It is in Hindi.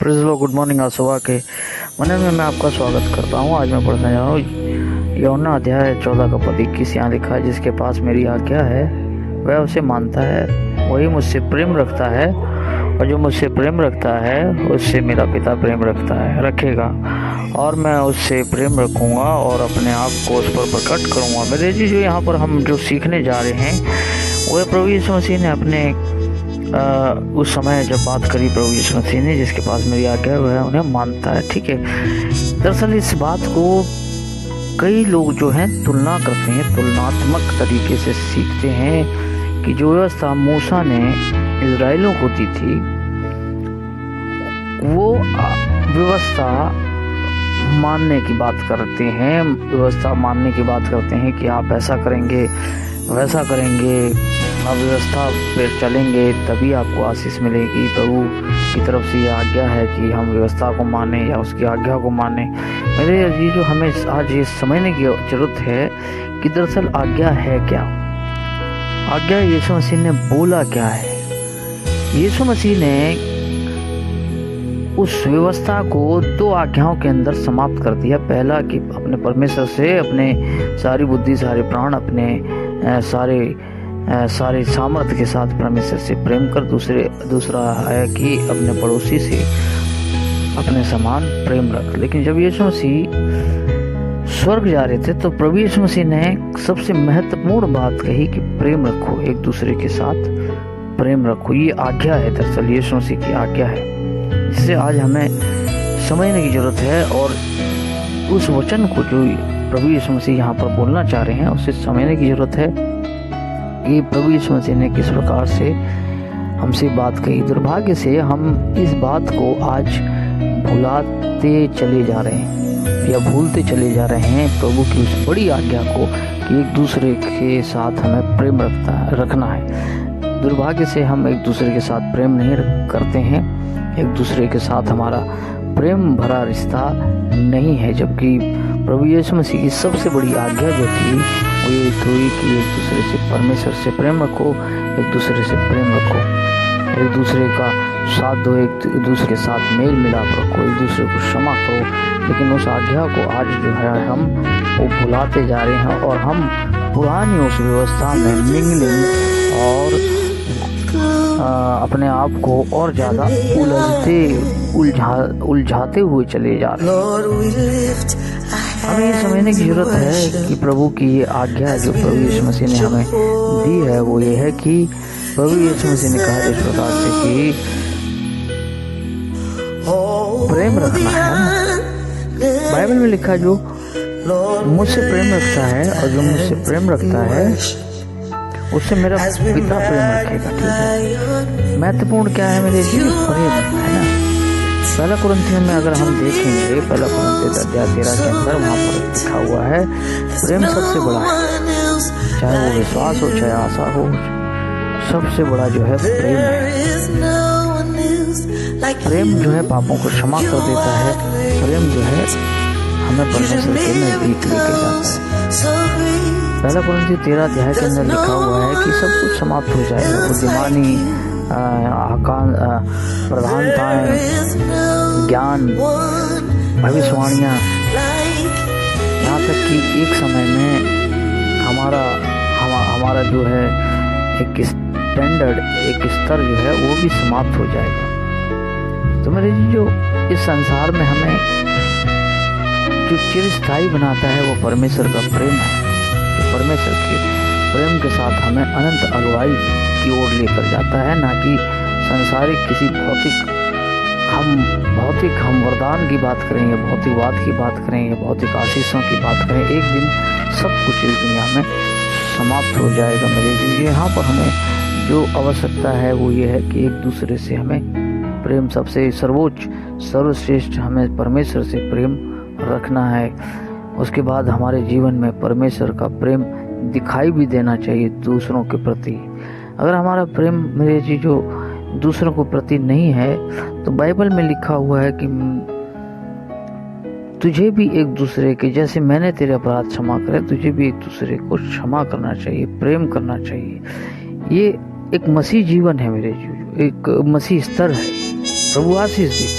Praise the Lord. Good morning. आज सुबह के मन में मैं आपका स्वागत करता हूँ। आज मैं पढ़ने जा रहा हूँ यूहन्ना अध्याय 14 का पद 21। यहाँ लिखा है, जिसके पास मेरी आज्ञा है वह उसे मानता है, वही मुझसे प्रेम रखता है, और जो मुझसे प्रेम रखता है उससे मेरा पिता प्रेम रखेगा, और मैं उससे प्रेम रखूँगा और अपने आप को उस पर प्रकट करूँगा। मेरे जी, जो यहाँ पर हम जो सीखने जा रहे हैं वह प्रभु यीशु मसीह ने अपने उस समय जब बात करी प्रभु यीशु मसीह ने, जिसके पास मेरी आज्ञा है वह उन्हें मानता है। ठीक है। दरअसल इस बात को कई लोग जो हैं तुलना करते हैं, तुलनात्मक तरीके से सीखते हैं कि जो व्यवस्था मूसा ने इजराइलों को दी थी वो व्यवस्था मानने की बात करते हैं, व्यवस्था मानने की बात करते हैं कि आप ऐसा करेंगे वैसा करेंगे, आप व्यवस्था पे चलेंगे तभी आपको आशीष मिलेगी। प्रभु की तरफ से ये आज्ञा है कि हम व्यवस्था को माने या उसकी आज्ञा को माने। मेरे अजीज, जो हमें आज ये समझने की जरूरत है कि दरअसल आज्ञा है क्या, आज्ञा यीशु मसीह ने बोला क्या है। यीशु मसीह ने उस व्यवस्था को 2 आज्ञाओं के अंदर समाप्त कर दिया। पहला कि अपने परमेश्वर से अपने सारी बुद्धि, सारे प्राण, अपने सारे सामर्थ्य के साथ परमेश्वर से प्रेम कर। दूसरा है कि अपने पड़ोसी से अपने समान प्रेम रख। लेकिन जब यीशु मसीह स्वर्ग जा रहे थे तो प्रभु यीशु मसीह ने सबसे महत्वपूर्ण बात कही कि प्रेम रखो, एक दूसरे के साथ प्रेम रखो। ये आज्ञा है, दरअसल यीशु मसीह की आज्ञा है, जिसे आज हमें समझने की जरूरत है। और उस वचन को जो प्रभु यीशु मसीह यहाँ पर बोलना चाह रहे हैं उसे समझने की जरूरत है कि प्रभु यीशु मसीह ने किस प्रकार से हमसे बात कही। दुर्भाग्य से हम इस बात को आज भुलाते चले जा रहे हैं या भूलते चले जा रहे हैं, प्रभु की उस बड़ी आज्ञा को कि एक दूसरे के साथ हमें प्रेम रखना है। दुर्भाग्य से हम एक दूसरे के साथ प्रेम नहीं करते हैं, एक दूसरे के साथ हमारा प्रेम भरा रिश्ता नहीं है। जबकि प्रभु यीशु मसीह की सबसे बड़ी आज्ञा जो थी वो ये थी कि एक दूसरे से, परमेश्वर से प्रेम रखो, एक दूसरे से प्रेम रखो, एक दूसरे का साथ दो, एक दूसरे के साथ मेल मिलाप रखो, एक दूसरे को क्षमा करो। लेकिन उस आज्ञा को आज जो है हम वो भुलाते जा रहे हैं और हम पुरानी उस व्यवस्था में मिंगलिंग और अपने आप को और ज़्यादा उलझाते हुए चले जा रहे हैं। हमें ये समझने की जरूरत है कि प्रभु की ये आज्ञा जो प्रभु यीशु मसीह ने हमें दी है वो ये है कि प्रभु यीशु मसीह ने कहा इस प्रकार से कि प्रेम रखना है। बाइबल में लिखा, जो मुझसे प्रेम रखता है और जो मुझसे प्रेम रखता है उससे मेरा पिता प्रेम रखेगा। ठीक है। महत्वपूर्ण क्या है मेरे जीवन? प्रेम है ना। पहला कुरिन्थियों में अगर हम देखेंगे, पहला कुरिन्थियों अध्याय 13 के अंदर वहाँ पर लिखा हुआ है प्रेम सबसे बड़ा है, चाहे वो विश्वास हो चाहे आशा हो, सबसे बड़ा जो है प्रेम है। प्रेम जो है पापों को क्षमा कर देता है, प्रेम जो है हमें परमेश्वर के नजदीक लेके जाता है। पहला कुरिन्थियों 13 अध्याय के अंदर लिखा हुआ है कि सब कुछ समाप्त हो जाएगा। बुद्धिमानी, प्रधानताएं, ज्ञान, भविष्यवाणियाँ, यहाँ तक कि एक समय में हमारा जो है एक स्टैंडर्ड, एक स्तर जो है वो भी समाप्त हो जाएगा। तो मेरे जी, जो इस संसार में हमें जो चिरस्थायी बनाता है वो परमेश्वर का प्रेम है। परमेश्वर के प्रेम के साथ हमें अनंत अगुवाई की ओर लेकर जाता है, ना कि सांसारिक किसी भौतिक हम वरदान की बात करेंगे, भौतिकवाद की बात करेंगे, भौतिक आशीषों की बात करें। एक दिन सब कुछ इस दुनिया में समाप्त हो जाएगा। मेरे लिए यहाँ पर हमें जो आवश्यकता है वो ये है कि एक दूसरे से हमें प्रेम, सबसे सर्वोच्च सर्वश्रेष्ठ हमें परमेश्वर से प्रेम रखना है। उसके बाद हमारे जीवन में परमेश्वर का प्रेम दिखाई भी देना चाहिए दूसरों के प्रति। अगर हमारा प्रेम मेरे जी जो दूसरों के प्रति नहीं है तो बाइबल में लिखा हुआ है कि तुझे भी एक दूसरे के, जैसे मैंने तेरे अपराध क्षमा करे, तुझे भी एक दूसरे को क्षमा करना चाहिए, प्रेम करना चाहिए। ये एक मसीह जीवन है मेरे जी, एक मसीह स्तर है। प्रभु आशीष दे।